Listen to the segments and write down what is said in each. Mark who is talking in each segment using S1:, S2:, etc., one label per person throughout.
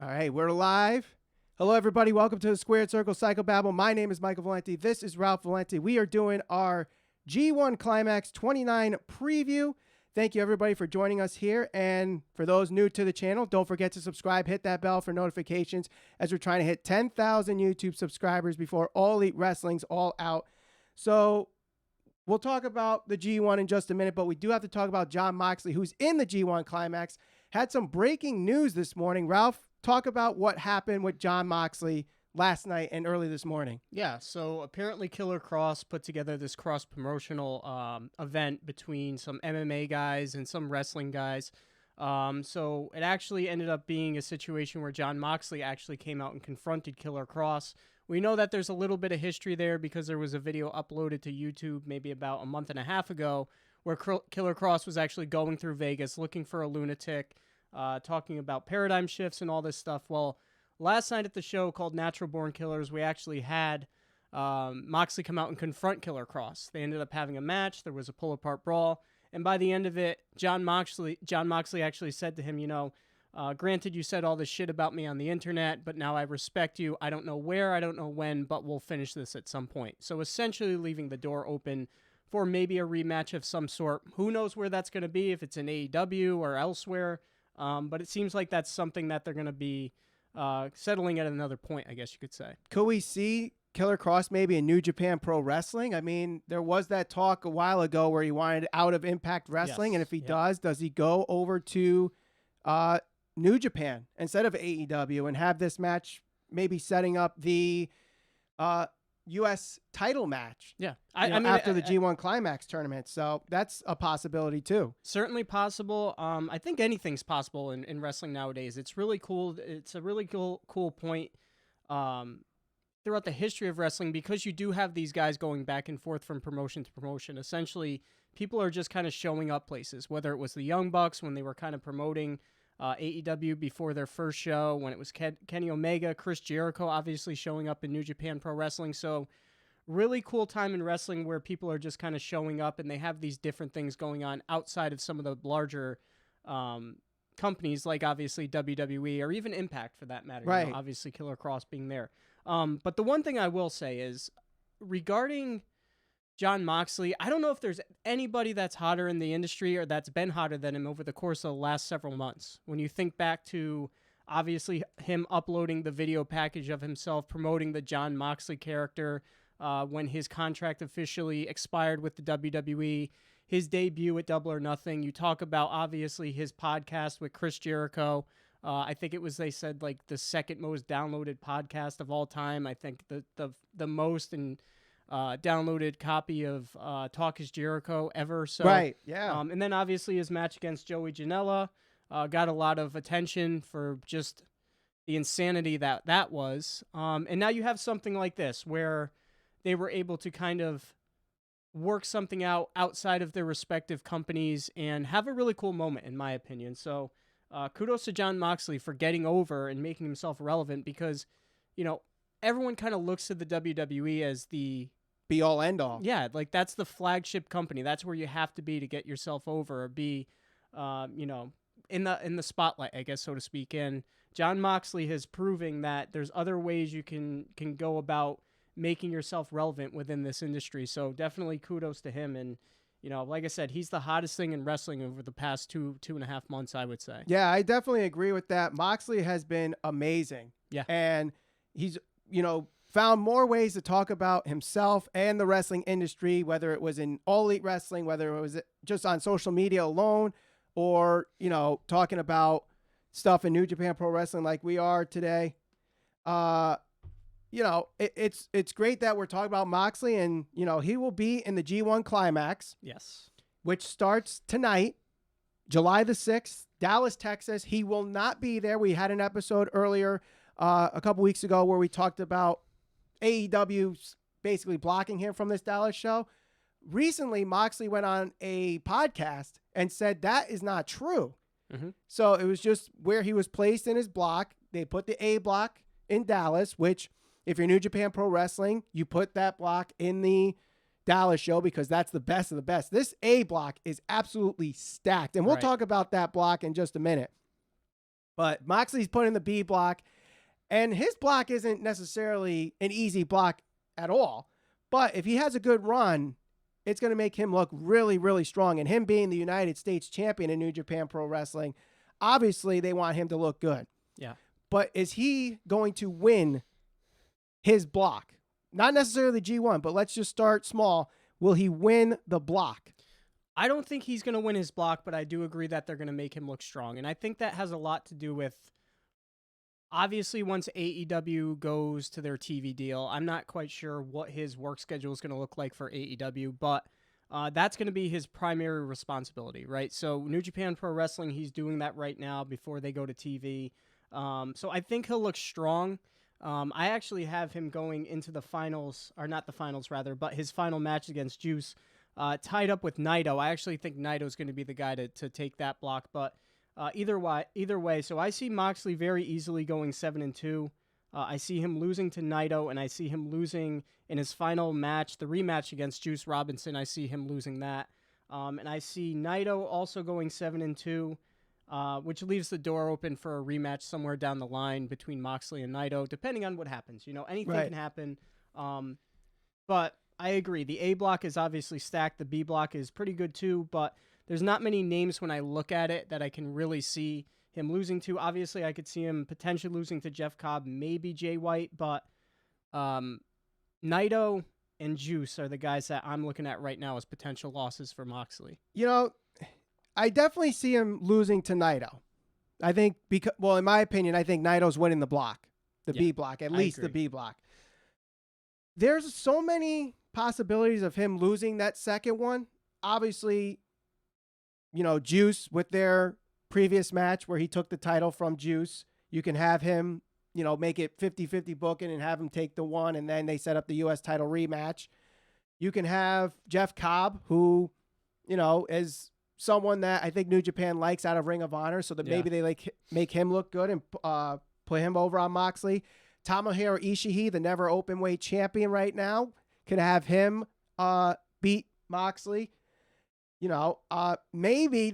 S1: All right, we're live. Hello, everybody. Welcome to the Squared Circle Psychobabble. My name is Michael Valenti. This is Ralph Valenti. We are doing our G1 Climax 29 preview. Thank you, everybody, for joining us here. And for those new to the channel, don't forget to subscribe. Hit that bell for notifications as we're trying to hit 10,000 YouTube subscribers before All Elite Wrestling's all out. So we'll talk about the G1 in just a minute, but we do have to talk about Jon Moxley, who's in the G1 Climax. Had some breaking news this morning. Ralph, talk about what happened with Jon Moxley last night and early this morning.
S2: Yeah, so apparently Killer Kross put together this cross-promotional event between some MMA guys and some wrestling guys. So it actually ended up being a situation where Jon Moxley actually came out and confronted Killer Kross. We know that there's a little bit of history there because there was a video uploaded to YouTube maybe about a month and a half ago where Killer Kross was actually going through Vegas looking for a lunatic, talking about paradigm shifts and all this stuff. Well, last night at the show called Natural Born Killers, we actually had Moxley come out and confront Killer Kross. They ended up having a match. There was a pull-apart brawl. And by the end of it, Jon Moxley actually said to him, you know, granted you said all this shit about me on the internet, but now I respect you. I don't know where, I don't know when, but we'll finish this at some point. So essentially leaving the door open for maybe a rematch of some sort. Who knows where that's going to be, if it's in AEW or elsewhere. But it seems like that's something that they're going to be settling at another point, I guess you could say.
S1: Could we see Killer Kross maybe in New Japan Pro Wrestling? I mean, there was that talk a while ago where he wanted out of Impact Wrestling,
S2: Yes.
S1: and if he does he go over to New Japan instead of AEW and have this match maybe setting up the U.S. title match?
S2: Yeah.
S1: I mean, after the G1 Climax tournament. So that's a possibility too.
S2: Certainly possible. I think anything's possible in wrestling nowadays. It's really cool. It's a really cool point throughout the history of wrestling, because you do have these guys going back and forth from promotion to promotion. Essentially, people are just kind of showing up places, whether it was the Young Bucks when they were kind of promoting AEW before their first show, when it was Kenny Omega, Chris Jericho obviously showing up in New Japan Pro Wrestling. So really cool time in wrestling where people are just kind of showing up and they have these different things going on outside of some of the larger companies, like obviously WWE or even Impact for that matter.
S1: Right.
S2: You know, obviously Killer Kross being there. But the one thing I will say is regarding Jon Moxley, I don't know if there's anybody that's hotter in the industry or that's been hotter than him over the course of the last several months. When you think back to obviously him uploading the video package of himself promoting the Jon Moxley character when his contract officially expired with the WWE, his debut at Double or Nothing. You talk about obviously his podcast with Chris Jericho. I think it was, they said, like the second most downloaded podcast of all time. I think the most downloaded copy of Talk is Jericho ever. So,
S1: Right, yeah.
S2: And then obviously his match against Joey Janela got a lot of attention for just the insanity that was. And now you have something like this where they were able to kind of work something out outside of their respective companies and have a really cool moment, in my opinion. So kudos to Jon Moxley for getting over and making himself relevant, because, you know, everyone kind of looks to the WWE as the
S1: be all end all.
S2: Yeah, like that's the flagship company. That's where you have to be to get yourself over or be, you know, in the spotlight, I guess, so to speak. And Jon Moxley has proven that there's other ways you can go about making yourself relevant within this industry. So definitely kudos to him. And, you know, like I said, he's the hottest thing in wrestling over the past two and a half months, I would say.
S1: Yeah, I definitely agree with that. Moxley has been amazing.
S2: Yeah.
S1: And he's, you know, found more ways to talk about himself and the wrestling industry, whether it was in All Elite Wrestling, whether it was just on social media alone, or, you know, talking about stuff in New Japan Pro Wrestling like we are today. You know, it's great that we're talking about Moxley, and, you know, he will be in the G1 Climax.
S2: Yes.
S1: Which starts tonight, July the 6th, Dallas, Texas. He will not be there. We had an episode earlier a couple weeks ago where we talked about AEW basically blocking him from this Dallas show. Recently, Moxley went on a podcast and said that is not true.
S2: Mm-hmm.
S1: So it was just where he was placed in his block. They put the A block in Dallas, which if you're New Japan Pro Wrestling, you put that block in the Dallas show because that's the best of the best. This A block is absolutely stacked. And we'll talk about that block in just a minute. But Moxley's put in the B block, and his block isn't necessarily an easy block at all. But if he has a good run, it's going to make him look really, really strong. And him being the United States champion in New Japan Pro Wrestling, obviously they want him to look good.
S2: Yeah.
S1: But is he going to win his block? Not necessarily G1, but let's just start small. Will he win the block?
S2: I don't think he's going to win his block, but I do agree that they're going to make him look strong. And I think that has a lot to do with, obviously, once AEW goes to their TV deal, I'm not quite sure what his work schedule is going to look like for AEW, but that's going to be his primary responsibility, right? So New Japan Pro Wrestling, he's doing that right now before they go to TV. So I think he'll look strong. I actually have him going into the finals, or not the finals rather, but his final match against Juice, tied up with Naito. I actually think Naito's going to be the guy to take that block, but either way, so I see Moxley very easily going 7-2. I see him losing to Naito, and I see him losing in his final match, the rematch against Juice Robinson. I see him losing that, and I see Naito also going 7-2. Which leaves the door open for a rematch somewhere down the line between Moxley and Naito, depending on what happens. You know, anything can happen. But I agree. The A block is obviously stacked. The B block is pretty good too, but there's not many names when I look at it that I can really see him losing to. Obviously, I could see him potentially losing to Jeff Cobb, maybe Jay White, but Naito and Juice are the guys that I'm looking at right now as potential losses for Moxley.
S1: You know, I definitely see him losing to Naito. I think because, well, in my opinion, I think Naito's winning the block, the B block, at least the B block. There's so many possibilities of him losing that second one. Obviously, you know, Juice with their previous match where he took the title from Juice, you can have him, you know, make it 50-50 booking and have him take the one, and then they set up the U.S. title rematch. You can have Jeff Cobb, who, you know, is someone that I think New Japan likes out of Ring of Honor, so that maybe they make him look good and put him over on Moxley. Tomohiro Ishii, the never open weight champion right now, could have him beat Moxley. You know, maybe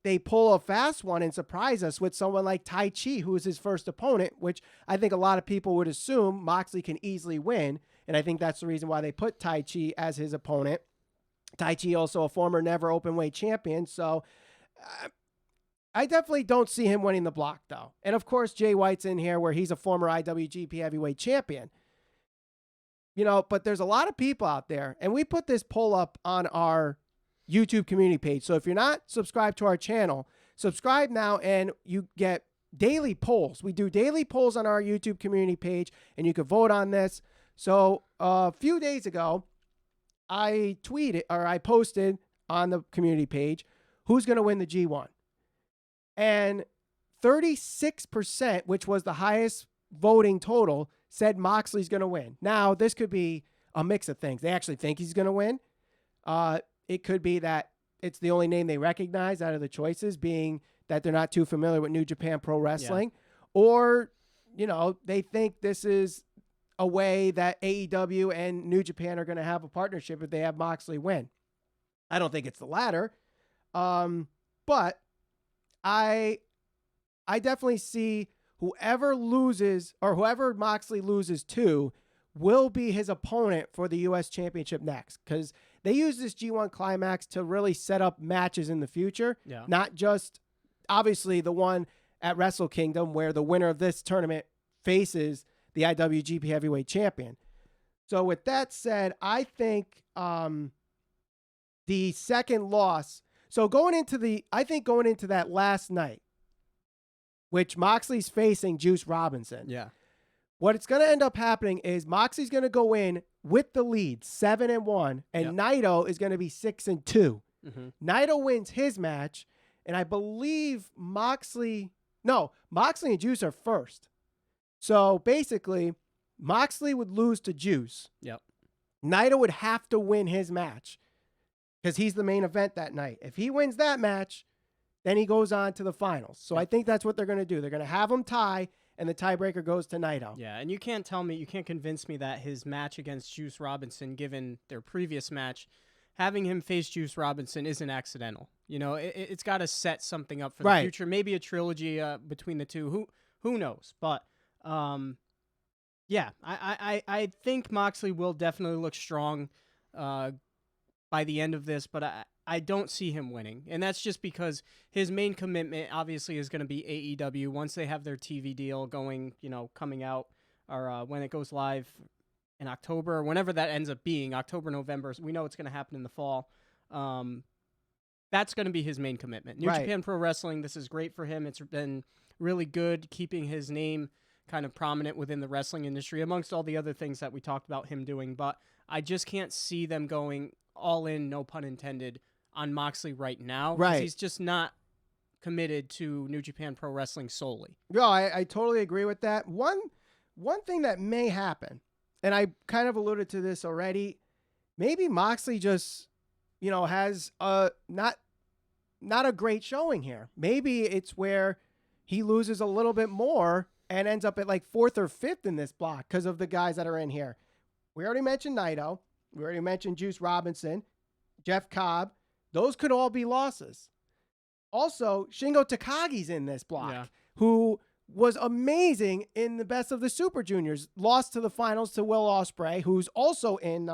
S1: they pull a fast one and surprise us with someone like Tai Chi, who is his first opponent, which I think a lot of people would assume Moxley can easily win, and I think that's the reason why they put Tai Chi as his opponent. Tai Chi also a former never open weight champion, so I definitely don't see him winning the block, though. And of course, Jay White's in here where he's a former IWGP heavyweight champion. You know, but there's a lot of people out there, and we put this poll up on our YouTube community page. So if you're not subscribed to our channel, subscribe now and you get daily polls. We do daily polls on our YouTube community page, and you can vote on this. So a few days ago, I posted on the community page, who's going to win the G1? And 36%, which was the highest voting total, said Moxley's going to win. Now, this could be a mix of things. They actually think he's going to win. It could be that it's the only name they recognize out of the choices, being that they're not too familiar with New Japan Pro Wrestling. Yeah. Or, you know, they think this is a way that AEW and New Japan are going to have a partnership if they have Moxley win. I don't think it's the latter. But I definitely see whoever loses, or whoever Moxley loses to, will be his opponent for the U.S. Championship next. Because they use this G1 Climax to really set up matches in the future. Yeah. Not just, obviously, the one at Wrestle Kingdom where the winner of this tournament faces the IWGP Heavyweight Champion. So with that said, I think the second loss, so going into that last night, which Moxley's facing Juice Robinson. Yeah. What it's going to end up happening is Moxley's going to go in with the lead, 7-1, and Naito is going to be 6-2. Mm-hmm. Naito wins his match, and I believe Moxley and Juice are first. So basically, Moxley would lose to Juice. Yep. Naito would have to win his match because he's the main event that night. If he wins that match, then he goes on to the finals. So I think that's what they're going to do. They're going to have him tie, and the tiebreaker goes to Naito. Yeah, and you can't convince me that his match against Juice Robinson, given their previous match, having him face Juice Robinson isn't accidental.
S2: You know, it's got to set something up for
S1: Right.
S2: the future. Maybe a trilogy between the two. Who knows? But yeah, I think Moxley will definitely look strong by the end of this, but I don't see him winning. And that's just because his main commitment obviously is going to be AEW once they have their TV deal going, you know, coming out, or when it goes live in October, or whenever that ends up being, October, November. We know it's going to happen in the fall. That's going to be his main commitment. New Japan Pro Wrestling, this is great for him. It's been really good keeping his name kind of prominent within the wrestling industry, amongst all the other things that we talked about him doing. But I just can't see them going all in, no pun intended, on Moxley right now.
S1: Right.
S2: He's just not committed to New Japan Pro Wrestling solely.
S1: No, I totally agree with that. One thing that may happen, and I kind of alluded to this already, maybe Moxley just, you know, has not a great showing here. Maybe it's where he loses a little bit more and ends up at like 4th or 5th in this block because of the guys that are in here. We already mentioned Naito. We already mentioned Juice Robinson, Jeff Cobb. Those could all be losses. Also, Shingo Takagi's in this block, who was amazing in the Best of the Super Juniors. Lost to the finals to Will Ospreay, who's also in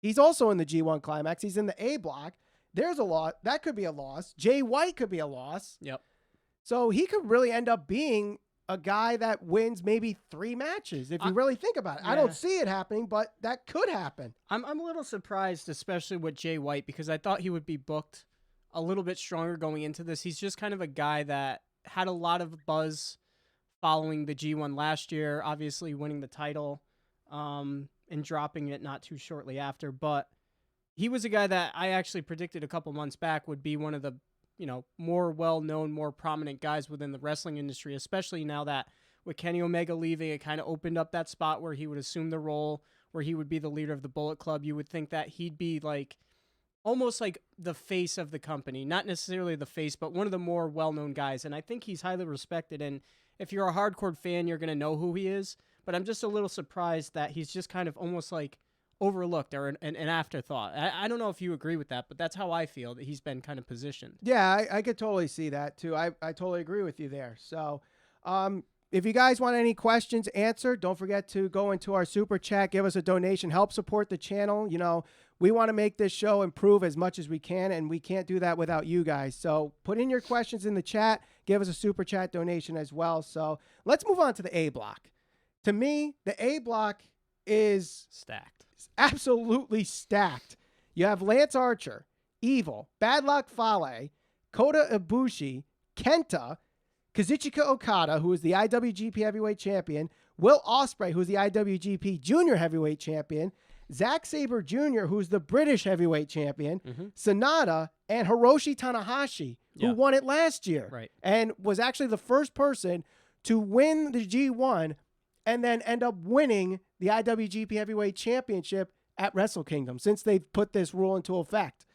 S1: he's also in the G1 Climax. He's in the A block. There's a lot. That could be a loss. Jay White could be a loss.
S2: Yep.
S1: So he could really end up being a guy that wins maybe 3 matches, if you really think about it. Yeah. I don't see it happening, but that could happen.
S2: I'm a little surprised, especially with Jay White, because I thought he would be booked a little bit stronger going into this. He's just kind of a guy that had a lot of buzz following the G1 last year, obviously winning the title and dropping it not too shortly after. But he was a guy that I actually predicted a couple months back would be one of the, you know, more well-known, more prominent guys within the wrestling industry, especially now that with Kenny Omega leaving, it kind of opened up that spot where he would assume the role, where he would be the leader of the Bullet Club. You would think that he'd be like almost like the face of the company, not necessarily the face, but one of the more well-known guys. And I think he's highly respected. And if you're a hardcore fan, you're going to know who he is. But I'm just a little surprised that he's just kind of almost like overlooked or an afterthought. I don't know if you agree with that, but that's how I feel that he's been kind of positioned.
S1: Yeah, I could totally see that too. I totally agree with you there. So if you guys want any questions answered, don't forget to go into our super chat, give us a donation, help support the channel. You know, we want to make this show improve as much as we can, and we can't do that without you guys. So put in your questions in the chat, give us a super chat donation as well. So let's move on to the A block. To me, the A block is
S2: stacked.
S1: Absolutely stacked. You have Lance Archer, Evil, Bad Luck Fale, Kota Ibushi, Kenta, Kazuchika Okada, who is the IWGP Heavyweight Champion, Will Ospreay, who's the IWGP Junior Heavyweight Champion, Zack Sabre Jr., who's the British Heavyweight Champion, Sonata, and Hiroshi Tanahashi, who won it last year and was actually the first person to win the G1 and then end up winning the IWGP Heavyweight Championship at Wrestle Kingdom since they've put this rule into effect.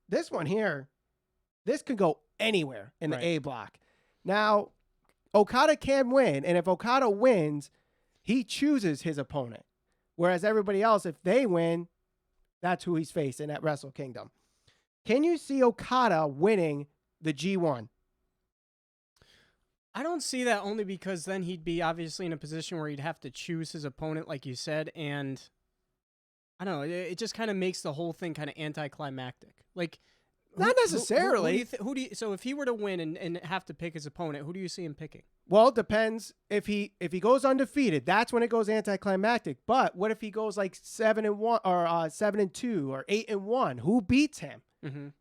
S1: This one here, this could go anywhere in the A block. Now, Okada can win, and if Okada wins, he chooses his opponent. Whereas everybody else, if they win, that's who he's facing at Wrestle Kingdom. Can you see Okada winning the G1?
S2: I don't see that, only because then he'd be obviously in a position where he'd have to choose his opponent, like you said, and I don't know, it just kind of makes the whole thing kind of anticlimactic. Like,
S1: not necessarily.
S2: Who do you, so if he were to win and have to pick his opponent, who do you see him picking?
S1: Well, it depends. If he goes undefeated, that's when it goes anticlimactic. But what if he goes like 7-1 or 7-2 or 8-1? Who beats him?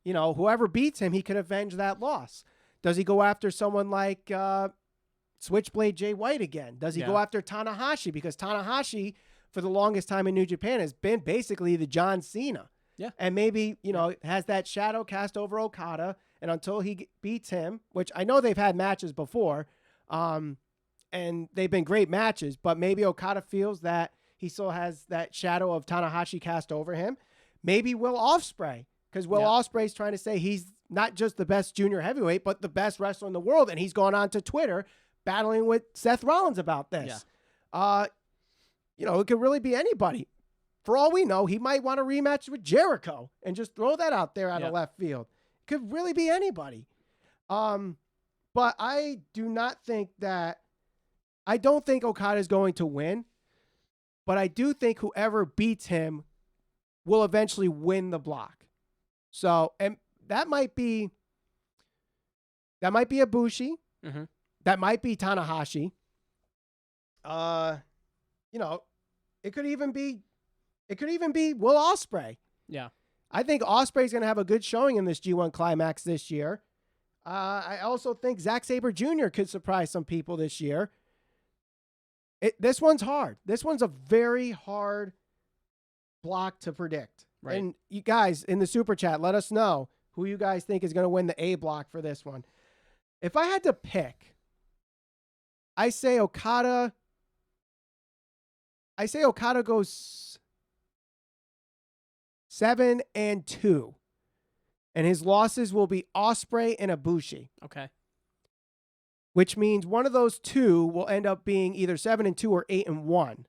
S1: You know, whoever beats him, he could avenge that loss. Does he go after someone like Switchblade Jay White again? Does he go after Tanahashi? Because Tanahashi, for the longest time in New Japan, has been basically the John Cena. Yeah. And maybe, you know, has that shadow cast over Okada. And until he beats him, which I know they've had matches before, and they've been great matches, but maybe Okada feels that he still has that shadow of Tanahashi cast over him. Maybe Will Ospreay, because Will Ospreay's trying to say he's not just the best junior heavyweight, but the best wrestler in the world. And he's gone on to Twitter battling with Seth Rollins about this. You know, it could really be anybody. for all we know, he might want a rematch with Jericho and just throw that out there out of
S2: Yep.
S1: left field. Could really be anybody. But I do not think that, I don't think Okada is going to win, but I do think whoever beats him will eventually win the block. So, and that might be Ibushi.
S2: Mm-hmm.
S1: That might be Tanahashi. You know, it could even be Will Ospreay.
S2: Yeah.
S1: I think Ospreay's going to have a good showing in this G1 Climax this year. I also think Zack Sabre Jr. could surprise some people this year. This one's hard. This one's a very hard block to predict.
S2: Right.
S1: And you guys in the super chat, let us know who you guys think is going to win the A block for this one. If I had to pick, I say Okada goes 7-2. And his losses will be Ospreay and Ibushi.
S2: Okay.
S1: Which means one of those two will end up being either 7-2 or 8-1.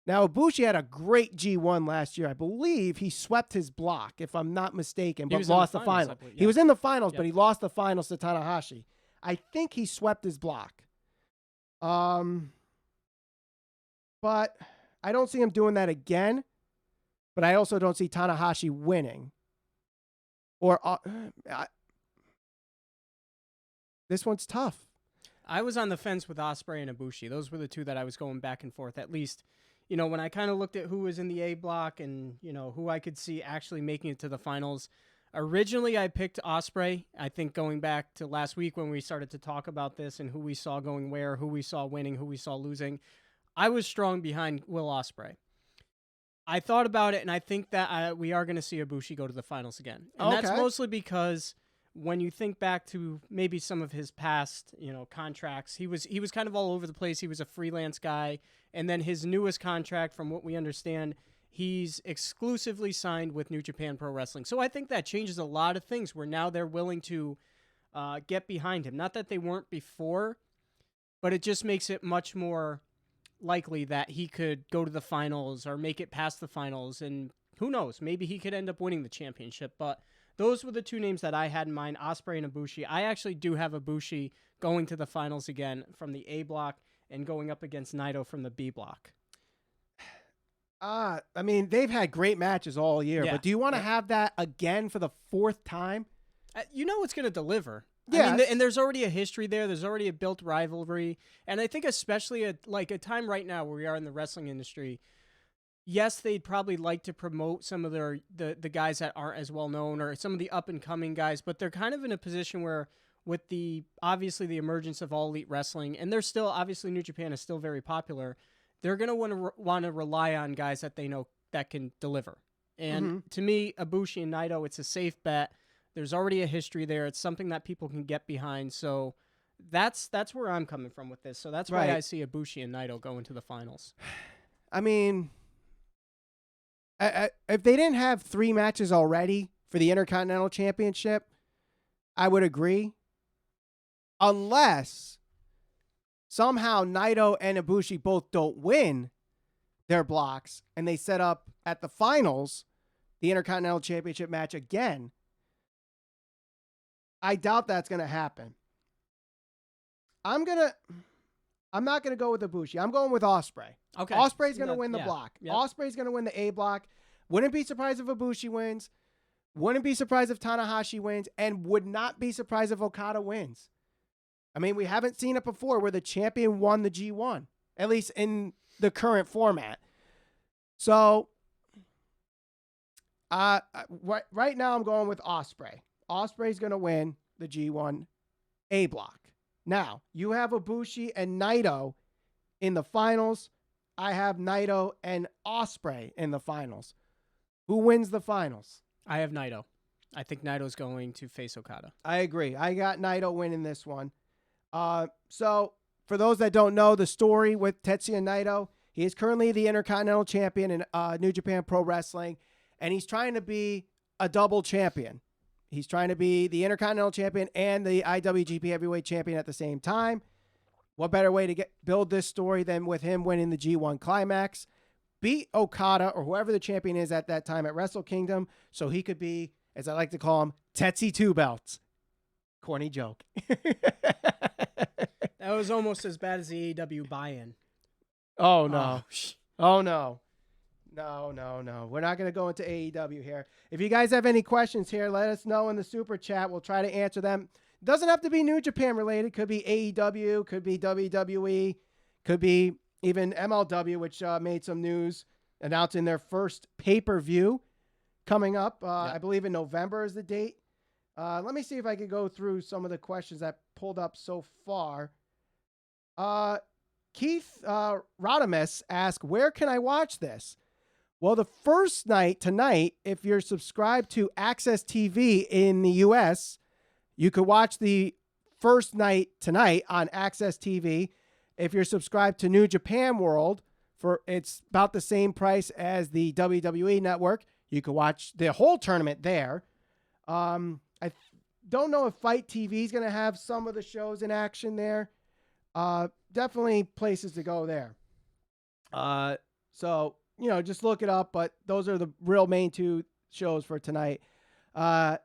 S1: Now, Ibushi had a great G1 last year. I believe he swept his block, if I'm not mistaken, but lost the final.
S2: Yeah.
S1: He was in the finals,
S2: Yep.
S1: but he lost the finals to Tanahashi. I think he swept his block. But I don't see him doing that again. But I also don't see Tanahashi winning. This one's tough.
S2: I was on the fence with Ospreay and Ibushi. Those were the two that I was going back and forth. At least, you know, when I kind of looked at who was in the A block and, you know, who I could see actually making it to the finals. Originally, I picked Ospreay. I think going back to last week when we started to talk about this and who we saw going where, who we saw winning, who we saw losing, I was strong behind Will Ospreay. I thought about it, and I think that we are going to see Ibushi go to the finals again. And that's mostly because when you think back to maybe some of his past, you know, contracts, he was kind of all over the place. He was a freelance guy. And then his newest contract, from what we understand, he's exclusively signed with New Japan Pro Wrestling. So I think that changes a lot of things where now they're willing to get behind him. Not that they weren't before, but it just makes it much more likely that he could go to the finals or make it past the finals. And who knows, maybe he could end up winning the championship. But those were the two names that I had in mind, Ospreay and Ibushi. I actually do have Ibushi going to the finals again from the A block and going up against Naito from the B block.
S1: I mean, they've had great matches all year, but do you want to have that again for the fourth time?
S2: You know it's going to deliver.
S1: Yeah,
S2: I mean, and there's already a history there. There's already a built rivalry. And I think especially at like a time right now where we are in the wrestling industry, yes, they'd probably like to promote some of the guys that aren't as well known or some of the up-and-coming guys, but they're kind of in a position where with obviously the emergence of All Elite Wrestling, and they're still, obviously New Japan is still very popular, they're going to want to rely on guys that they know that can deliver. And to me, Ibushi and Naito, it's a safe bet. There's already a history there. It's something that people can get behind. So that's where I'm coming from with this. So that's why I see Ibushi and Naito going to the finals.
S1: I mean, if they didn't have 3 matches already for the Intercontinental Championship, I would agree. Unless somehow Naito and Ibushi both don't win their blocks and they set up at the finals the Intercontinental Championship match again. I doubt that's going to happen. I'm not going to go with Ibushi. I'm going with Ospreay.
S2: Okay.
S1: Ospreay's going to win the block.
S2: Yep.
S1: Ospreay's going to win the A block. Wouldn't be surprised if Ibushi wins. Wouldn't be surprised if Tanahashi wins. And would not be surprised if Okada wins. I mean, we haven't seen it before where the champion won the G1, at least in the current format. So, right now I'm going with Ospreay. Ospreay's going to win the G1 A block. Now, you have Ibushi and Naito in the finals. I have Naito and Ospreay in the finals. Who wins the finals?
S2: I have Naito. I think Naito's going to face Okada.
S1: I agree. I got Naito winning this one. So, for those that don't know the story with Tetsuya Naito, he is currently the Intercontinental Champion in New Japan Pro Wrestling, and he's trying to be a double champion. He's trying to be the Intercontinental Champion and the IWGP Heavyweight Champion at the same time. What better way to build this story than with him winning the G1 Climax? beat Okada or whoever the champion is at that time at Wrestle Kingdom, so he could be, as I like to call him, Tetsuya Two Belts. Corny joke.
S2: That was almost as bad as the AEW buy-in.
S1: Oh, no. Oh, no. No. We're not going to go into AEW here. If you guys have any questions here, let us know in the super chat. We'll try to answer them. Doesn't have to be New Japan related. Could be AEW, could be WWE, could be even MLW, which made some news announcing their first pay-per-view coming up. I believe in November is the date. Let me see if I could go through some of the questions that pulled up so far. Keith Radames asked, where can I watch this? Well, the first night tonight, if you're subscribed to Access TV in the U.S., you could watch the first night tonight on Access TV. If you're subscribed to New Japan World, it's about the same price as the WWE network. You could watch the whole tournament there. I don't know if Fight TV is going to have some of the shows in action there. Definitely places to go there. So, just look it up, but those are the real main two shows for tonight.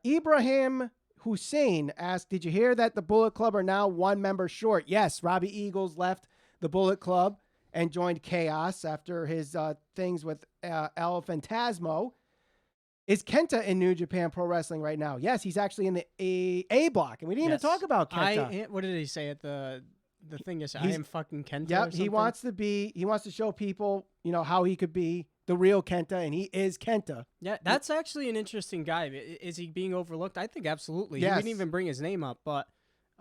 S1: Ibrahim Hussein asked, did you hear that the Bullet Club are now one member short? Yes, Robbie Eagles left the Bullet Club and joined Chaos after his things with El Fantasmo. Is Kenta in New Japan Pro Wrestling right now? Yes, he's actually in the A block, and we didn't even talk about Kenta.
S2: What did he say at the thing? Is I am fucking Kenta.
S1: Yep, he wants to show people, how he could be the real Kenta, and he is Kenta.
S2: Yeah, that's actually an interesting guy. Is he being overlooked? I think absolutely.
S1: Yes.
S2: He didn't even bring his name up, but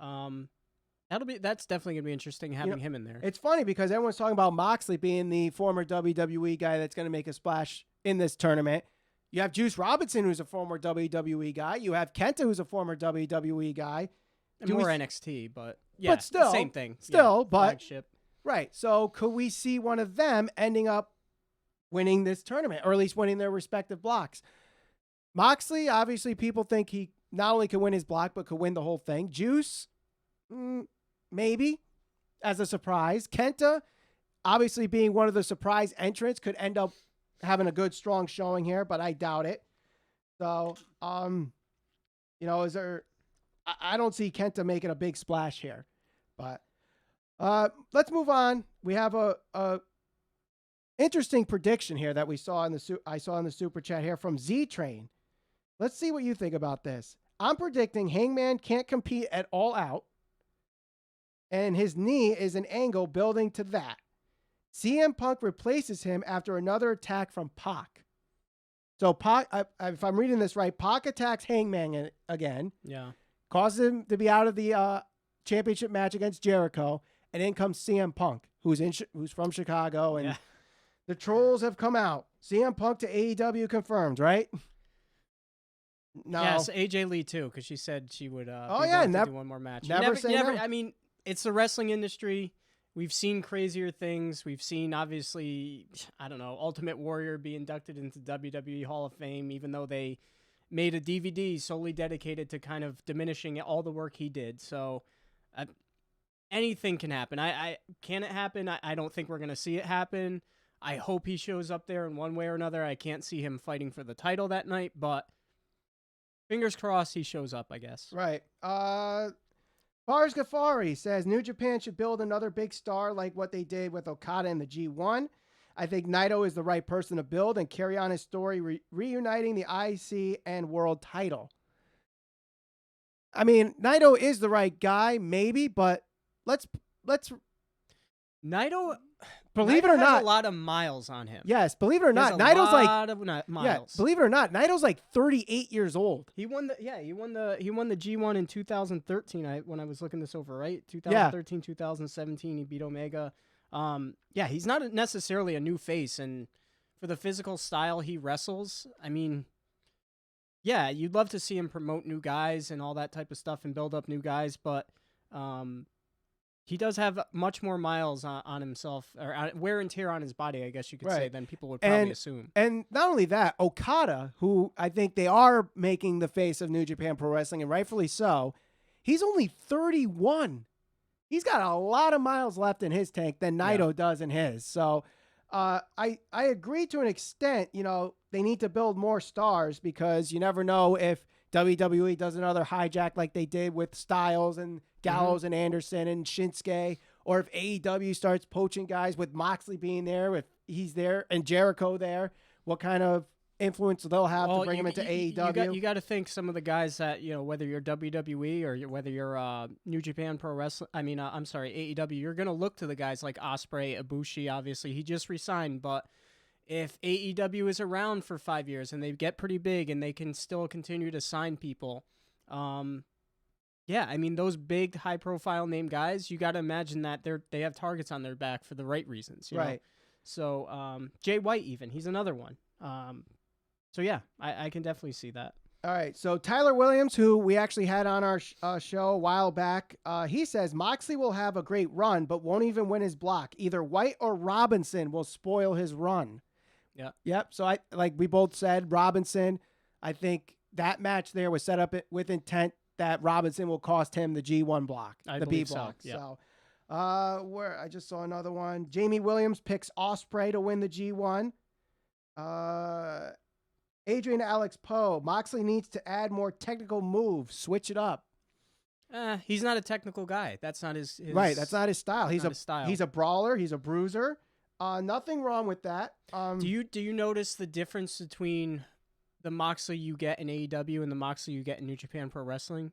S2: that's definitely gonna be interesting having him in there.
S1: It's funny because everyone's talking about Moxley being the former WWE guy that's going to make a splash in this tournament. You have Juice Robinson, who's a former WWE guy. You have Kenta, who's a former WWE guy.
S2: More NXT, but yeah,
S1: but still,
S2: same thing.
S1: Still, but
S2: flagship.
S1: Right. So could we see one of them ending up winning this tournament, or at least winning their respective blocks? Moxley, obviously, people think he not only could win his block, but could win the whole thing. Juice, maybe, as a surprise. Kenta, obviously being one of the surprise entrants, could end up having a good, strong showing here, but I doubt it. So, is there... I don't see Kenta making a big splash here, but let's move on. We have a interesting prediction here that I saw in the super chat here from Z Train. Let's see what you think about this. I'm predicting Hangman can't compete at All Out, and his knee is an angle building to that. CM Punk replaces him after another attack from Pac. So Pac, if I'm reading this right, Pac attacks Hangman again.
S2: Yeah.
S1: Causes him to be out of the championship match against Jericho, and in comes CM Punk, who's from Chicago, and the trolls have come out. CM Punk to AEW confirmed, right? No.
S2: Yes, AJ Lee too, because she said she would.
S1: Never
S2: do one more match.
S1: Never say no.
S2: I mean, it's the wrestling industry. We've seen crazier things. We've seen, obviously, Ultimate Warrior be inducted into WWE Hall of Fame, even though they made a DVD solely dedicated to kind of diminishing all the work he did. So anything can happen. Can it happen? I don't think we're going to see it happen. I hope he shows up there in one way or another. I can't see him fighting for the title that night, but fingers crossed he shows up, I guess.
S1: Right. Fars Ghaffari says New Japan should build another big star like what they did with Okada in the G1. I think Naito is the right person to build and carry on his story, reuniting the IC and world title. I mean, Naito is the right guy, maybe, but let's
S2: Naito,
S1: believe it or not,
S2: has a lot of miles on him.
S1: Yes, believe it or not, Naito's like
S2: miles.
S1: Yeah, believe it or not, Naito's like 38 years old.
S2: He won the G1 in 2013. When I was looking this over, right? 2013, 2017, he beat Omega. He's not necessarily a new face, and for the physical style he wrestles, I mean, yeah, you'd love to see him promote new guys and all that type of stuff and build up new guys, but he does have much more miles on himself, or wear and tear on his body, I guess you could say, than people would probably assume. And
S1: not only that, Okada, who I think they are making the face of New Japan Pro Wrestling, and rightfully so, he's only 31. He's got a lot of miles left in his tank than Naito does in his. So I agree to an extent. You know, they need to build more stars because you never know if WWE does another hijack like they did with Styles and Gallows and Anderson and Shinsuke, or if AEW starts poaching guys with Moxley being there, if he's there and Jericho there, what kind of influence they'll have to bring him into AEW.
S2: You got to think some of the guys that, you know, whether you're WWE or whether you're New Japan Pro Wrestling, I'm sorry, AEW, you're going to look to the guys like Ospreay, Ibushi, obviously. He just resigned, but if AEW is around for 5 years and they get pretty big and they can still continue to sign people, yeah, I mean, those big, high-profile name guys, you got to imagine that they have targets on their back for the right reasons, you know? So, Jay White even, he's another one. So, yeah, I can definitely see that.
S1: All right, so Tyler Williams, who we actually had on our show a while back, he says Moxley will have a great run, but won't even win his block. Either White or Robinson will spoil his run.
S2: Yeah.
S1: Yep. So like we both said, Robinson, I think that match there was set up with intent that Robinson will cost him the G1 block, the B block.
S2: So, yeah.
S1: Where I just saw another one. Jamie Williams picks Ospreay to win the G1. Adrian Alex Poe, Moxley needs to add more technical moves, switch it up.
S2: He's not a technical guy. That's not his
S1: right. That's not his style. He's a brawler. He's a bruiser. Nothing wrong with that.
S2: Do you notice the difference between the Moxley you get in AEW and the Moxley you get in New Japan Pro Wrestling?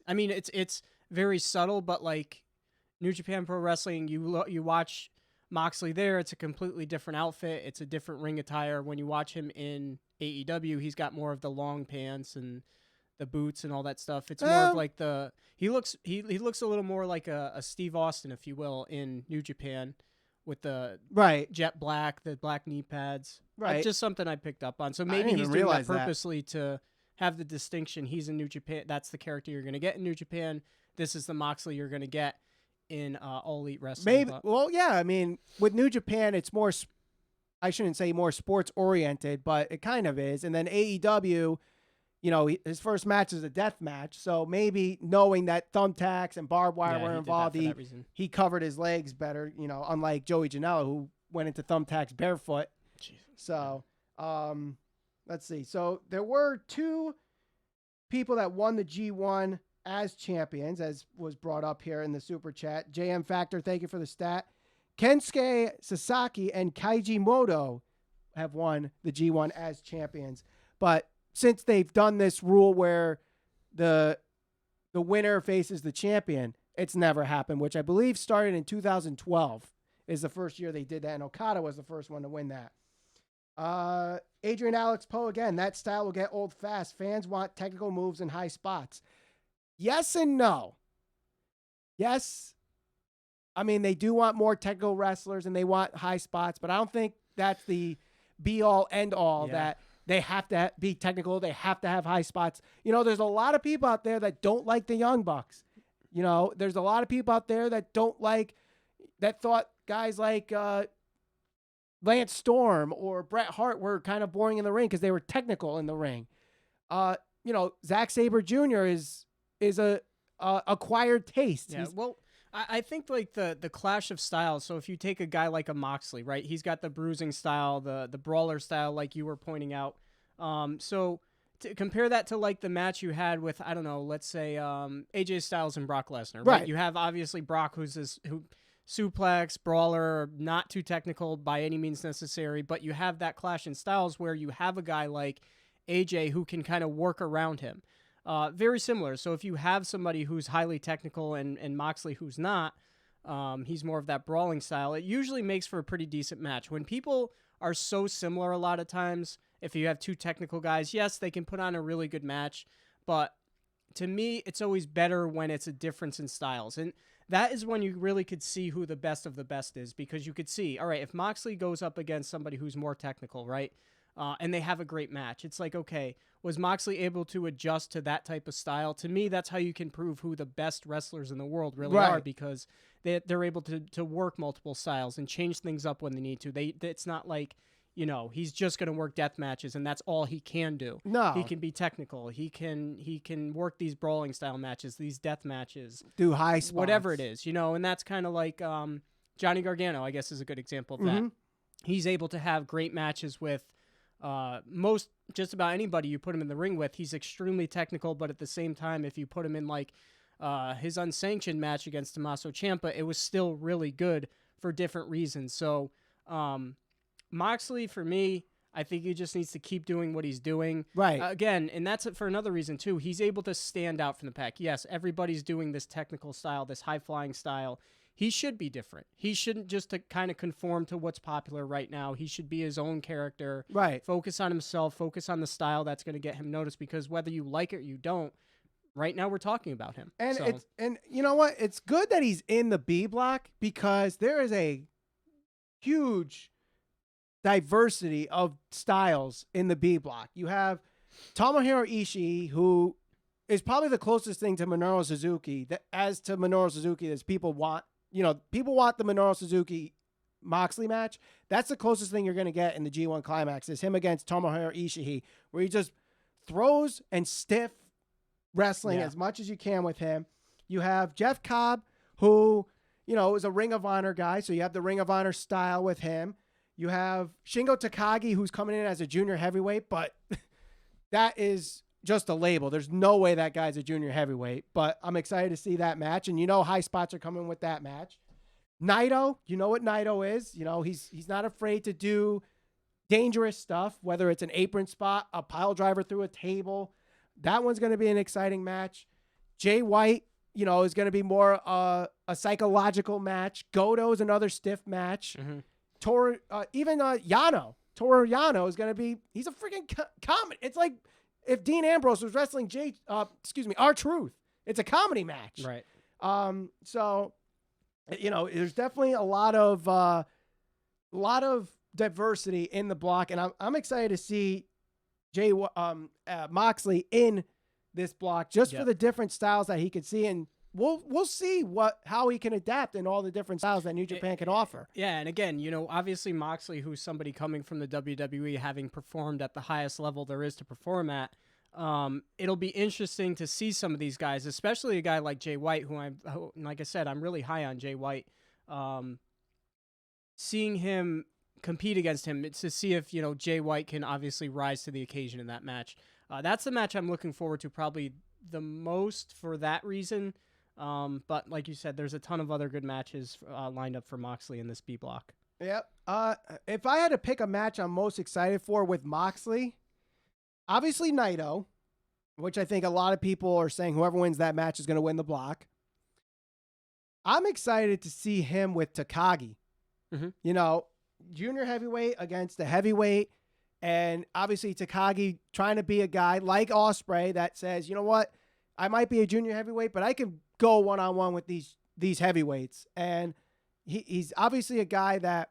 S2: I mean, it's very subtle, but like New Japan Pro Wrestling, you watch Moxley there, it's a completely different outfit. It's a different ring attire. When you watch him in AEW, he's got more of the long pants and the boots and all that stuff. It's more of like he looks a little more like a Steve Austin, if you will, in New Japan with the jet black, the black knee pads. Right. That's just something I picked up on. So maybe he's doing that purposely to have the distinction. He's in New Japan. That's the character you're going to get in New Japan. This is the Moxley you're going to get in All Elite Wrestling.
S1: Maybe. Well, yeah. I mean, with New Japan, it's more, I shouldn't say more sports oriented, but it kind of is. And then AEW, you know, his first match is a death match. So maybe knowing that thumbtacks and barbed wire were involved, he covered his legs better, you know, unlike Joey Janela, who went into thumbtacks barefoot.
S2: Jeez.
S1: So, let's see. So there were two people that won the G1 as champions, as was brought up here in the super chat. JM Factor, thank you for the stat. Kensuke Sasaki and Kaiji Moto have won the G1 as champions. But since they've done this rule where the winner faces the champion, it's never happened, which I believe started in 2012 is the first year they did that, and Okada was the first one to win that. Adrian Alex Poe, again, that style will get old fast. Fans want technical moves and high spots. Yes and no. Yes, I mean, they do want more technical wrestlers and they want high spots, but I don't think that's the be-all, end-all that they have to be technical. They have to have high spots. You know, there's a lot of people out there that don't like the Young Bucks. You know, there's a lot of people out there that thought guys like Lance Storm or Bret Hart were kind of boring in the ring because they were technical in the ring. You know, Zack Sabre Jr. is a acquired taste.
S2: Yeah, well, I think like the clash of styles. So if you take a guy like a Moxley, right, he's got the bruising style, the brawler style, like you were pointing out. So to compare that to like the match you had with, I don't know, let's say AJ Styles and Brock Lesnar. Right. You have obviously Brock, who suplex, brawler, not too technical by any means necessary, but you have that clash in styles where you have a guy like AJ who can kind of work around him. Very similar. So if you have somebody who's highly technical and Moxley who's not, he's more of that brawling style, it usually makes for a pretty decent match. When people are so similar a lot of times, if you have two technical guys, yes, they can put on a really good match, but to me, it's always better when it's a difference in styles. And that is when you really could see who the best of the best is, because you could see, all right, if Moxley goes up against somebody who's more technical, right, and they have a great match, it's like, okay, was Moxley able to adjust to that type of style? To me, that's how you can prove who the best wrestlers in the world really are, because they're able to work multiple styles and change things up when they need to. It's not like, you know, he's just going to work death matches and that's all he can do. No. He can be technical. He can work these brawling style matches, these death matches.
S1: Do high spots.
S2: Whatever it is, you know, and that's kind of like Johnny Gargano, I guess, is a good example of that. he's able to have great matches with just about anybody you put him in the ring with. He's extremely technical, but at the same time, if you put him in like his unsanctioned match against Tommaso Ciampa, it was still really good for different reasons. So Moxley, for me, I think he just needs to keep doing what he's doing.
S1: Right.
S2: Again, and that's it for another reason, too. He's able to stand out from the pack. Yes, everybody's doing this technical style, this high-flying style. He should be different. He shouldn't just to kind of conform to what's popular right now. He should be his own character.
S1: Right.
S2: Focus on himself. Focus on the style that's going to get him noticed, because whether you like it or you don't, right now we're talking about him.
S1: And and you know what? It's good that he's in the B block, because there is a huge diversity of styles in the B block. You have Tomohiro Ishii, who is probably the closest thing to Minoru Suzuki. As to Minoru Suzuki, as people want, people want the Minoru Suzuki Moxley match. That's the closest thing you're going to get in the G1 Climax, is him against Tomohiro Ishii, where he just throws and stiff wrestling as much as you can with him. You have Jeff Cobb, who, is a Ring of Honor guy, so you have the Ring of Honor style with him. You have Shingo Takagi, who's coming in as a junior heavyweight, but that is just a label. There's no way that guy's a junior heavyweight, but I'm excited to see that match. And high spots are coming with that match. Naito, you know what Naito is. He's not afraid to do dangerous stuff, whether it's an apron spot, a pile driver through a table. That one's going to be an exciting match. Jay White, is going to be more a psychological match. Goto is another stiff match.
S2: Mm-hmm.
S1: Yano. Toru Yano is going to be, he's a freaking comedy. It's like if Dean Ambrose was wrestling R-Truth. It's a comedy match.
S2: Right.
S1: So, there's definitely a lot of diversity in the block, and I'm excited to see Moxley in this block just for the different styles that he could see, and we'll see how he can adapt in all the different styles that New Japan can offer.
S2: Yeah, and again, obviously Moxley, who's somebody coming from the WWE, having performed at the highest level there is to perform at, it'll be interesting to see some of these guys, especially a guy like Jay White, like I said, I'm really high on Jay White. Seeing him compete against him, it's to see if Jay White can obviously rise to the occasion in that match. That's the match I'm looking forward to probably the most for that reason. But like you said, there's a ton of other good matches lined up for Moxley in this B block.
S1: Yep. If I had to pick a match I'm most excited for with Moxley, obviously Naito, which I think a lot of people are saying whoever wins that match is going to win the block. I'm excited to see him with Takagi. Mm-hmm. Junior heavyweight against the heavyweight. And obviously Takagi trying to be a guy like Ospreay that says, you know what? I might be a junior heavyweight, but I can go one-on-one with these heavyweights. And he's obviously a guy that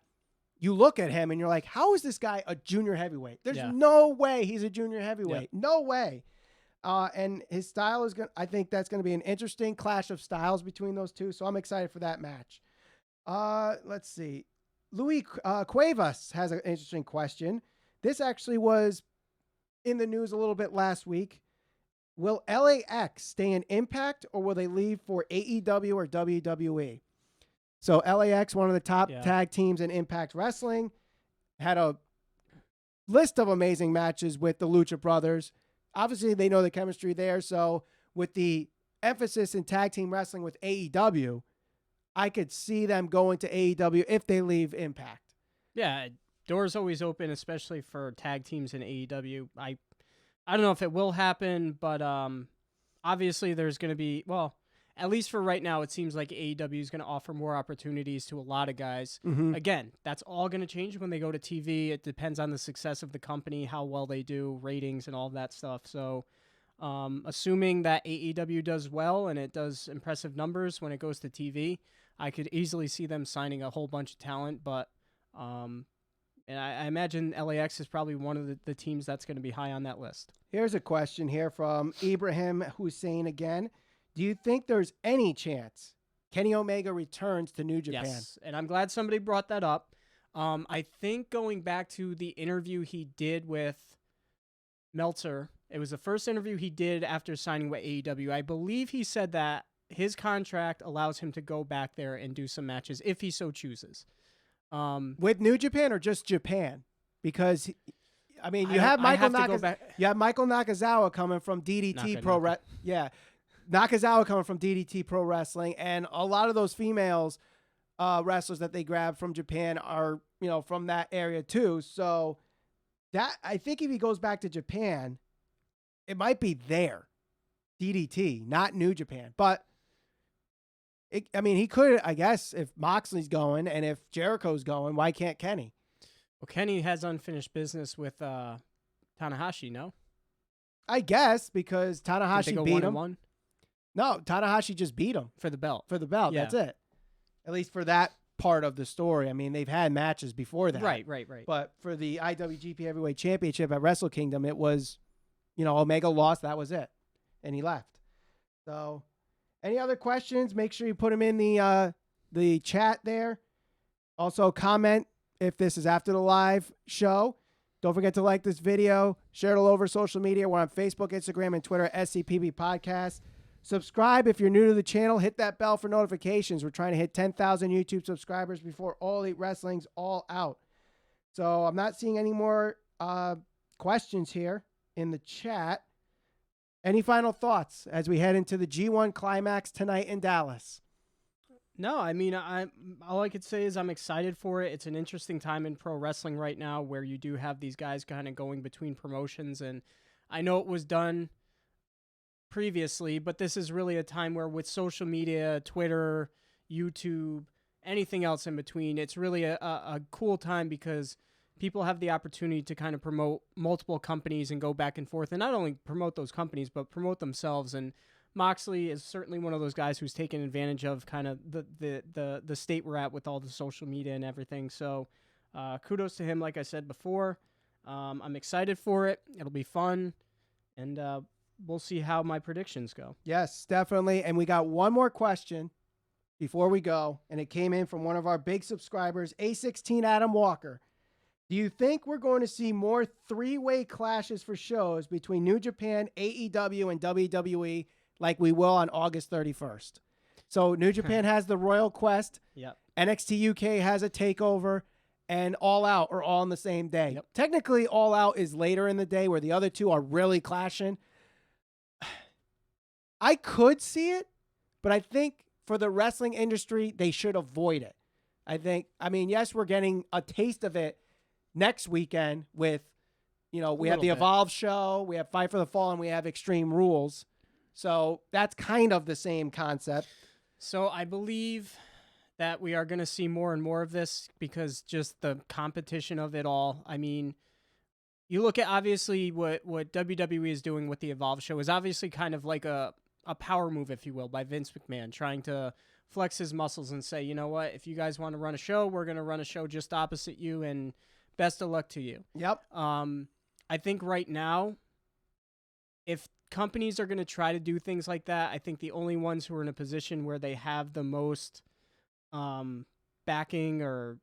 S1: you look at him and you're like, how is this guy a junior heavyweight? There's no way he's a junior heavyweight. Yeah. No way. And his style is I think that's going to be an interesting clash of styles between those two. So I'm excited for that match. Let's see. Louis Cuevas has an interesting question. This actually was in the news a little bit last week. Will LAX stay in Impact, or will they leave for AEW or WWE? So LAX, one of the top tag teams in Impact Wrestling, had a list of amazing matches with the Lucha Brothers. Obviously, they know the chemistry there. So with the emphasis in tag team wrestling with AEW, I could see them going to AEW if they leave Impact.
S2: Yeah, doors always open, especially for tag teams in AEW. I don't know if it will happen, but obviously there's going to be, well, at least for right now, it seems like AEW is going to offer more opportunities to a lot of guys. Mm-hmm. Again, that's all going to change when they go to TV. It depends on the success of the company, how well they do, ratings, and all of that stuff. So assuming that AEW does well and it does impressive numbers when it goes to TV, I could easily see them signing a whole bunch of talent, but and I imagine LAX is probably one of the teams that's going to be high on that list.
S1: Here's a question here from Ibrahim Hussein again. Do you think there's any chance Kenny Omega returns to New Japan?
S2: Yes, and I'm glad somebody brought that up. I think going back to the interview he did with Meltzer, it was the first interview he did after signing with AEW. I believe he said that his contract allows him to go back there and do some matches if he so chooses.
S1: With New Japan or just Japan? Because I mean, you have Michael Nakazawa coming from DDT Pro Wrestling. Yeah, Nakazawa coming from DDT Pro Wrestling, and a lot of those females wrestlers that they grab from Japan are, you know, from that area too. So that, I think if he goes back to Japan, it might be there, DDT, not New Japan. But I mean, he could, I guess, if Moxley's going and if Jericho's going, why can't Kenny?
S2: Well, Kenny has unfinished business with Tanahashi, no?
S1: I guess, because Tanahashi beat him.
S2: 1-1?
S1: No, Tanahashi just beat him.
S2: For the belt.
S1: For the belt, yeah. That's it. At least for that part of the story. I mean, they've had matches before that.
S2: Right.
S1: But for the IWGP Heavyweight Championship at Wrestle Kingdom, it was, you know, Omega lost, that was it. And he left. So, any other questions? Make sure you put them in the chat there. Also, comment if this is after the live show. Don't forget to like this video. Share it all over social media. We're on Facebook, Instagram, and Twitter at SCPB Podcast. Subscribe if you're new to the channel. Hit that bell for notifications. We're trying to hit 10,000 YouTube subscribers before All Elite Wrestling's all out. So I'm not seeing any more questions here in the chat. Any final thoughts as we head into the G1 Climax tonight in Dallas?
S2: No, I mean, all I could say is I'm excited for it. It's an interesting time in pro wrestling right now where you do have these guys kind of going between promotions. And I know it was done previously, but this is really a time where with social media, Twitter, YouTube, anything else in between, it's really a cool time because people have the opportunity to kind of promote multiple companies and go back and forth, and not only promote those companies, but promote themselves. And Moxley is certainly one of those guys who's taken advantage of kind of the state we're at with all the social media and everything. So kudos to him, like I said before. I'm excited for it. It'll be fun, and we'll see how my predictions go.
S1: Yes, definitely. And we got one more question before we go, and it came in from one of our big subscribers, A16 Adam Walker. Do you think we're going to see more three-way clashes for shows between New Japan, AEW, and WWE like we will on August 31st? So New Japan has the Royal Quest.
S2: Yep.
S1: NXT UK has a takeover, and All Out are all on the same day.
S2: Yep.
S1: Technically, All Out is later in the day where the other two are really clashing. I could see it, but I think for the wrestling industry, they should avoid it. I mean, yes, we're getting a taste of it next weekend with, you know, we have the Evolve show, we have Fight for the Fallen, we have Extreme Rules. So that's kind of the same concept. So
S2: I believe that we are going to see more and more of this because just the competition of it all. I mean, you look at obviously what WWE is doing with the Evolve show is obviously kind of like a power move, if you will, by Vince McMahon, trying to flex his muscles and say, you know what, if you guys want to run a show, we're going to run a show just opposite you, and best of luck to you.
S1: Yep.
S2: I think right now, if companies are going to try to do things like that, I think the only ones who are in a position where they have the most backing or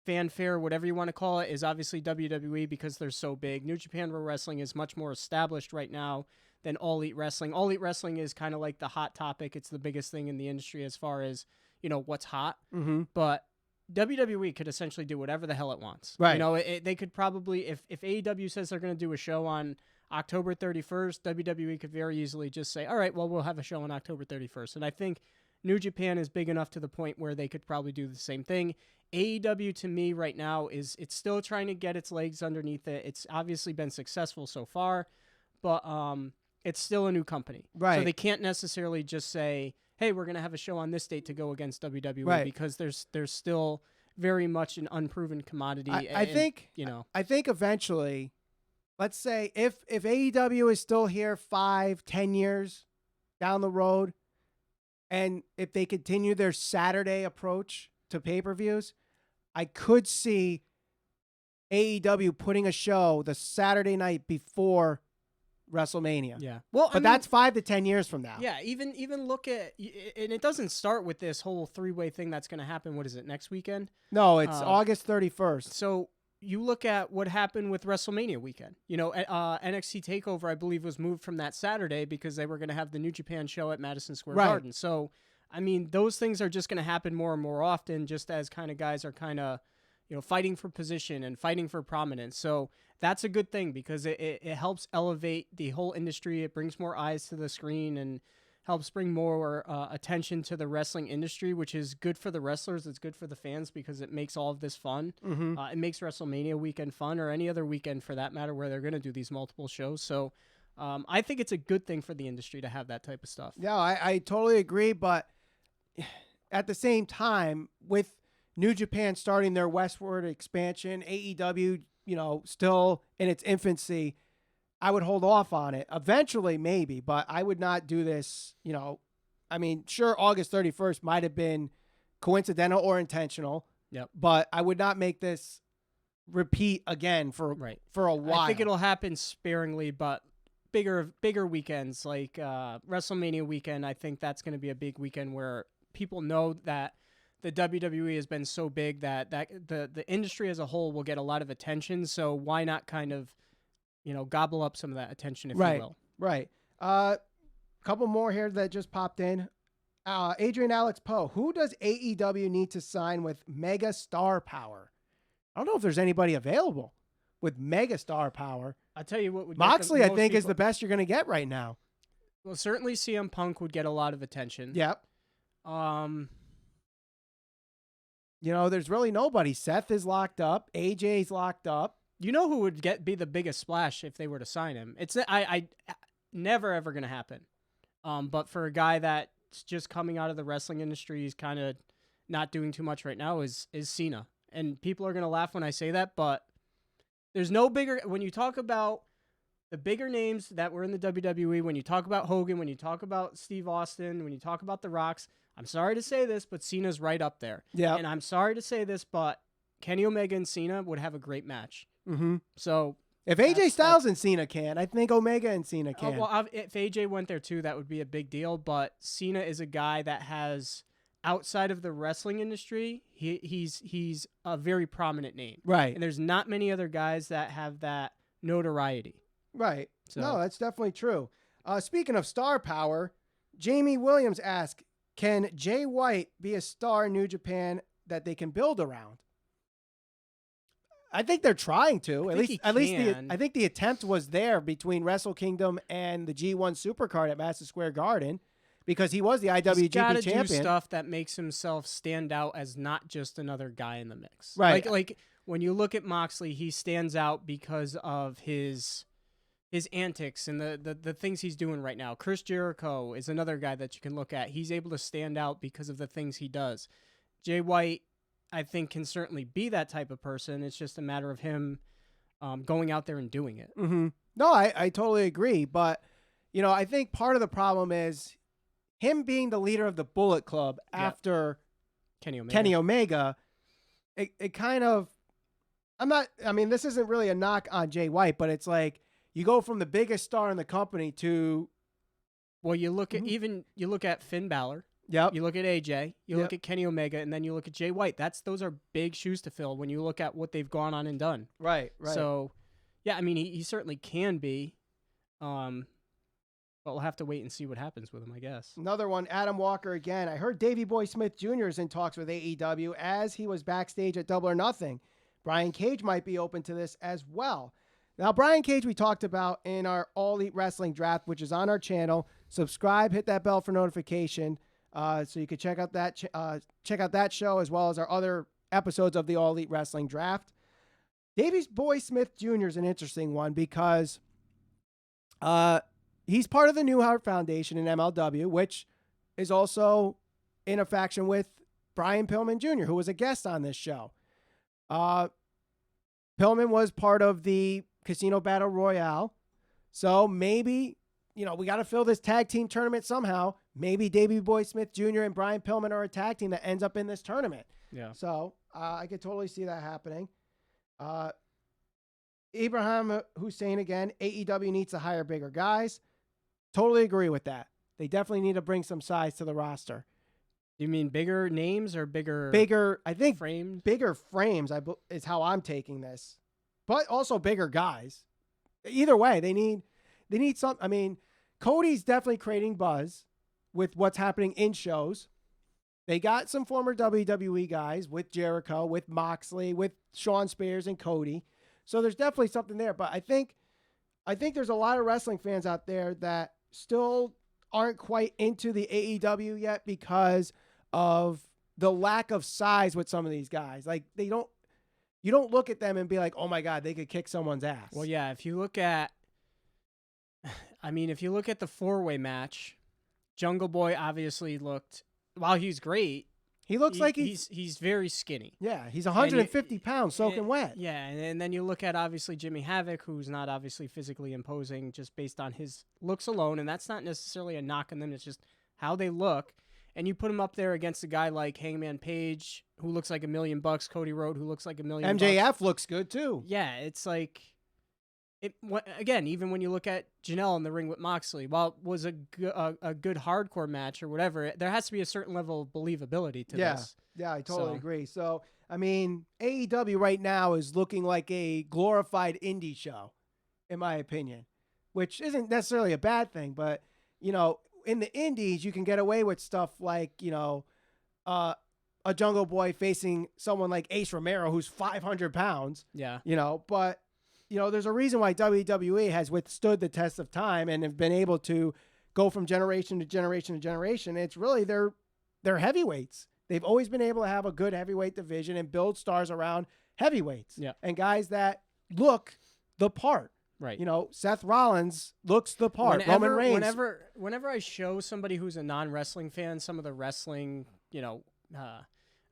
S2: fanfare, whatever you want to call it, is obviously WWE because they're so big. New Japan Pro Wrestling is much more established right now than All Elite Wrestling. All Elite Wrestling is kind of like the hot topic. It's the biggest thing in the industry as far as, you know, what's hot.
S1: Mm-hmm.
S2: But WWE could essentially do whatever the hell it wants.
S1: Right.
S2: You know, they could probably, if AEW says they're going to do a show on October 31st, WWE could very easily just say, all right, well, we'll have a show on October 31st. And I think New Japan is big enough to the point where they could probably do the same thing. AEW to me right now it's still trying to get its legs underneath it. It's obviously been successful so far, but it's still a new company.
S1: Right.
S2: So they can't necessarily just say, hey, we're going to have a show on this date to go against WWE,
S1: right,
S2: because there's still very much an unproven commodity.
S1: I think eventually, let's say if AEW is still here 5-10 years down the road, and if they continue their Saturday approach to pay-per-views, I could see AEW putting a show the Saturday night before WrestleMania.
S2: Yeah. Well,
S1: but that's 5 to 10 years from now.
S2: Yeah. Even look at, and it doesn't start with this whole three-way thing that's going to happen. What is it, next weekend?
S1: No, it's August 31st.
S2: So you look at what happened with WrestleMania weekend. You know, NXT TakeOver, I believe, was moved from that Saturday because they were going to have the New Japan show at Madison Square Garden. So I mean, those things are just going to happen more and more often, just as kind of guys are kind of, fighting for position and fighting for prominence. So that's a good thing because it helps elevate the whole industry. It brings more eyes to the screen and helps bring more attention to the wrestling industry, which is good for the wrestlers. It's good for the fans because it makes all of this fun. It makes WrestleMania weekend fun, or any other weekend for that matter, where they're going to do these multiple shows. So I think it's a good thing for the industry to have that type of stuff.
S1: Yeah, I totally agree. But at the same time, with New Japan starting their westward expansion, AEW, still in its infancy, I would hold off on it. Eventually, maybe, but I would not do this. I mean, sure, August 31st might have been coincidental or intentional.
S2: Yep.
S1: But I would not make this repeat again for a while.
S2: I think it'll happen sparingly, but bigger weekends like WrestleMania weekend. I think that's going to be a big weekend where people know that the WWE has been so big that the industry as a whole will get a lot of attention. So why not kind of, gobble up some of that attention, if you will.
S1: Right. Couple more here that just popped in. Adrian Alex Poe. Who does AEW need to sign with mega star power? I don't know if there's anybody available with mega star power.
S2: I'll tell you what would
S1: Moxley, I think, is the best you're going to get right now.
S2: Well, certainly CM Punk would get a lot of attention.
S1: Yep. There's really nobody. Seth is locked up. AJ's locked up.
S2: You know who would be the biggest splash if they were to sign him? It's I never ever going to happen. But for a guy that's just coming out of the wrestling industry, he's kind of not doing too much right now, is Cena. And people are going to laugh when I say that, but there's no bigger, when you talk about the bigger names that were in the WWE, when you talk about Hogan, when you talk about Steve Austin, when you talk about The Rocks, I'm sorry to say this, but Cena's right up there.
S1: Yeah.
S2: And I'm sorry to say this, but Kenny Omega and Cena would have a great match.
S1: Mm-hmm.
S2: So
S1: if AJ Styles and Cena can, I think Omega and Cena can.
S2: If AJ went there too, that would be a big deal. But Cena is a guy that has, outside of the wrestling industry, he's a very prominent name.
S1: Right.
S2: And there's not many other guys that have that notoriety.
S1: Right.
S2: So.
S1: No, that's definitely true. Speaking of star power, Jamie Williams asked, can Jay White be a star in New Japan that they can build around? I think they're trying to. I think the attempt was there between Wrestle Kingdom and the G1 Supercard at Madison Square Garden, because he was the IWGP champion.
S2: He's got to do stuff that makes himself stand out as not just another guy in the mix.
S1: Right.
S2: Like when you look at Moxley, he stands out because of his antics and the things he's doing right now. Chris Jericho is another guy that you can look at. He's able to stand out because of the things he does. Jay White, I think, can certainly be that type of person. It's just a matter of him going out there and doing it.
S1: Mm-hmm. No, I totally agree. But, I think part of the problem is him being the leader of the Bullet Club after Kenny Omega. It kind of, this isn't really a knock on Jay White, but it's like you go from the biggest star in the company to.
S2: Well, you look at Finn Balor.
S1: Yep.
S2: You look at AJ, you look at Kenny Omega, and then you look at Jay White. Those are big shoes to fill when you look at what they've gone on and done.
S1: Right.
S2: So, yeah, he certainly can be, but we'll have to wait and see what happens with him, I guess.
S1: Another one, Adam Walker again. I heard Davey Boy Smith Jr. is in talks with AEW as he was backstage at Double or Nothing. Brian Cage might be open to this as well. Now, Brian Cage we talked about in our All Elite Wrestling draft, which is on our channel. Subscribe, hit that bell for notification. So you can check out that show as well as our other episodes of the All Elite Wrestling Draft. Davey Boy Smith Jr. is an interesting one because he's part of the Newhart Foundation in MLW, which is also in a faction with Brian Pillman Jr., who was a guest on this show. Pillman was part of the Casino Battle Royale, so maybe we got to fill this tag team tournament somehow. Maybe Davey Boy Smith Jr. and Brian Pillman are a tag team that ends up in this tournament.
S2: Yeah.
S1: So I could totally see that happening. Ibrahim Hussein again, AEW needs to hire bigger guys. Totally agree with that. They definitely need to bring some size to the roster.
S2: You mean bigger names or bigger?
S1: I think
S2: frames.
S1: Bigger frames is how I'm taking this, but also bigger guys. Either way, they need some. Cody's definitely creating buzz with what's happening in shows. They got some former WWE guys with Jericho, with Moxley, with Shawn Spears and Cody. So there's definitely something there. But I think there's a lot of wrestling fans out there that still aren't quite into the AEW yet because of the lack of size with some of these guys. Like you don't look at them and be like, oh my God, they could kick someone's ass.
S2: Well, yeah, if you look at the four-way match, Jungle Boy obviously looked, while he's great,
S1: he looks like
S2: he's very skinny.
S1: Yeah, he's 150 pounds soaking wet.
S2: Yeah, and then you look at obviously Jimmy Havoc, who's not obviously physically imposing just based on his looks alone, and that's not necessarily a knock on them, it's just how they look. And you put him up there against a guy like Hangman Page, who looks like $1 million, Cody Rhodes, who looks like $1 million.
S1: MJF looks good too.
S2: Yeah, it's like, again, even when you look at Janelle in the ring with Moxley, while it was a good hardcore match or whatever, there has to be a certain level of believability to this.
S1: Yeah, I totally agree. So, I mean, AEW right now is looking like a glorified indie show, in my opinion, which isn't necessarily a bad thing, but, you know, in the indies, you can get away with stuff like, you know, a Jungle Boy facing someone like Ace Romero, who's 500 pounds.
S2: Yeah.
S1: You know, but, you know, there's a reason why WWE has withstood the test of time and have been able to go from generation to generation to generation. It's really they're heavyweights. They've always been able to have a good heavyweight division and build stars around heavyweights.
S2: Yeah.
S1: And guys that look the part.
S2: Right.
S1: You know, Seth Rollins looks the part. Roman Reigns.
S2: Whenever I show somebody who's a non-wrestling fan some of the wrestling, you know,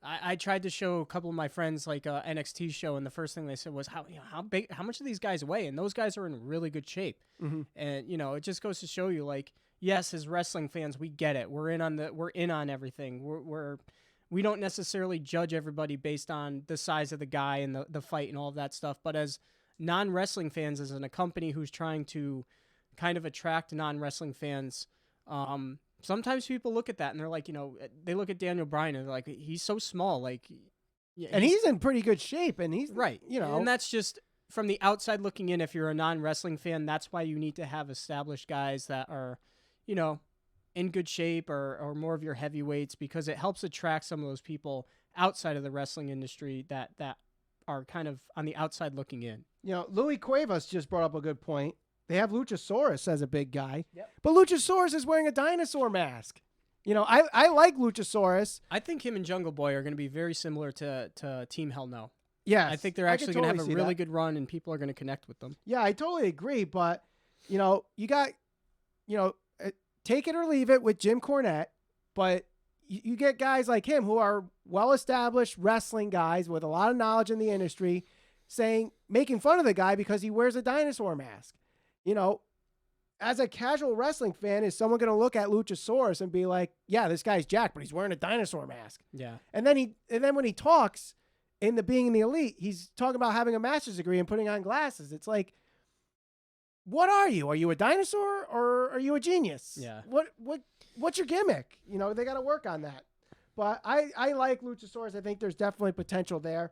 S2: I tried to show a couple of my friends like a NXT show, and the first thing they said was how much do these guys weigh? And those guys are in really good shape.
S1: Mm-hmm.
S2: And you know, it just goes to show you, like, yes, as wrestling fans, we get it. We're in on everything. We don't necessarily judge everybody based on the size of the guy and the fight and all of that stuff. But as non-wrestling fans, as in a company who's trying to kind of attract non-wrestling fans, sometimes people look at that and they're like, you know, they look at Daniel Bryan and they're like, he's so small, like, yeah,
S1: and he's in pretty good shape, and he's
S2: right,
S1: you know,
S2: and that's just from the outside looking in. If you're a non-wrestling fan, that's why you need to have established guys that are, you know, in good shape or more of your heavyweights, because it helps attract some of those people outside of the wrestling industry that are kind of on the outside looking in.
S1: You know, Louis Cuevas just brought up a good point. They have Luchasaurus as a big guy,
S2: yep.
S1: But Luchasaurus is wearing a dinosaur mask. You know, I like Luchasaurus.
S2: I think him and Jungle Boy are going to be very similar to Team Hell No.
S1: Yeah,
S2: I think they're actually going to have a really good run, and people are going to connect with them.
S1: Yeah, I totally agree. But, you know, you got, you know, take it or leave it with Jim Cornette, but you get guys like him who are well-established wrestling guys with a lot of knowledge in the industry making fun of the guy because he wears a dinosaur mask. You know, as a casual wrestling fan, is someone going to look at Luchasaurus and be like, yeah, this guy's jacked, but he's wearing a dinosaur mask.
S2: Yeah.
S1: And then when he talks in the Being in the Elite, he's talking about having a master's degree and putting on glasses. It's like, what are you? Are you a dinosaur or are you a genius?
S2: Yeah.
S1: What's your gimmick? You know, they got to work on that. But I like Luchasaurus. I think there's definitely potential there.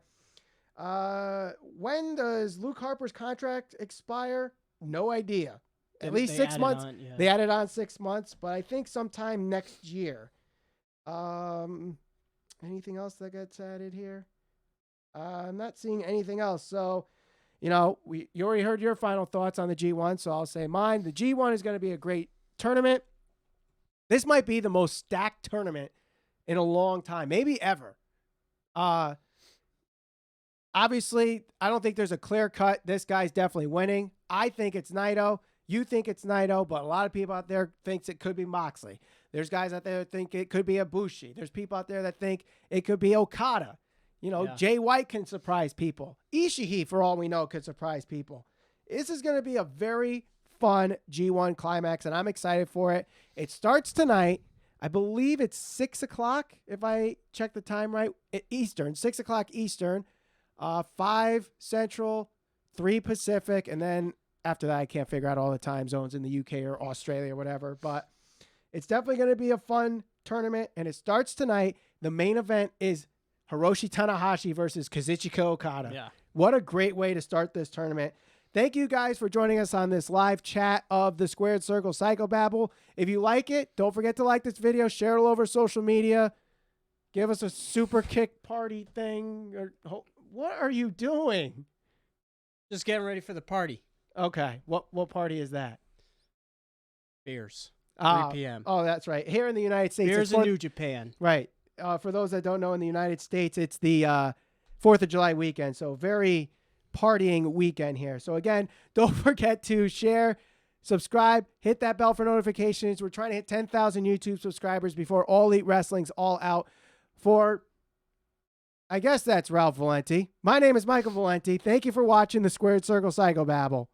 S1: When does Luke Harper's contract expire? No idea. At least 6 months. They added on 6 months, but I think sometime next year. Anything else that gets added here? I'm not seeing anything else. So, you know, you already heard your final thoughts on the G1, so I'll say mine. The G1 is going to be a great tournament. This might be the most stacked tournament in a long time, maybe ever. Obviously, I don't think there's a clear cut. This guy's definitely winning. I think it's Naito. You think it's Naito, but a lot of people out there thinks it could be Moxley. There's guys out there that think it could be Ibushi. There's people out there that think it could be Okada. You know, Jay White can surprise people. Ishii, for all we know, could surprise people. This is going to be a very fun G1 Climax, and I'm excited for it. It starts tonight. I believe it's 6 o'clock, if I check the time right, Eastern, 6 o'clock Eastern, 5 Central, 3 Pacific, and then after that, I can't figure out all the time zones in the UK or Australia or whatever, but it's definitely going to be a fun tournament, and it starts tonight. The main event is Hiroshi Tanahashi versus Kazuchika Okada.
S2: Yeah.
S1: What a great way to start this tournament. Thank you guys for joining us on this live chat of the Squared Circle Psychobabble. If you like it, don't forget to like this video, share it all over social media. Give us a super kick party thing. What are you doing?
S2: Just getting ready for the party.
S1: Okay. What party is that?
S2: Beers. 3 p.m.
S1: Oh, that's right. Here in the United States.
S2: Beers in New Japan.
S1: Right. For those that don't know, in the United States, it's the 4th of July weekend. So very partying weekend here. So again, don't forget to share, subscribe, hit that bell for notifications. We're trying to hit 10,000 YouTube subscribers before All Elite Wrestling's all out for, I guess that's Ralph Valenti. My name is Michael Valenti. Thank you for watching the Squared Circle Psychobabble.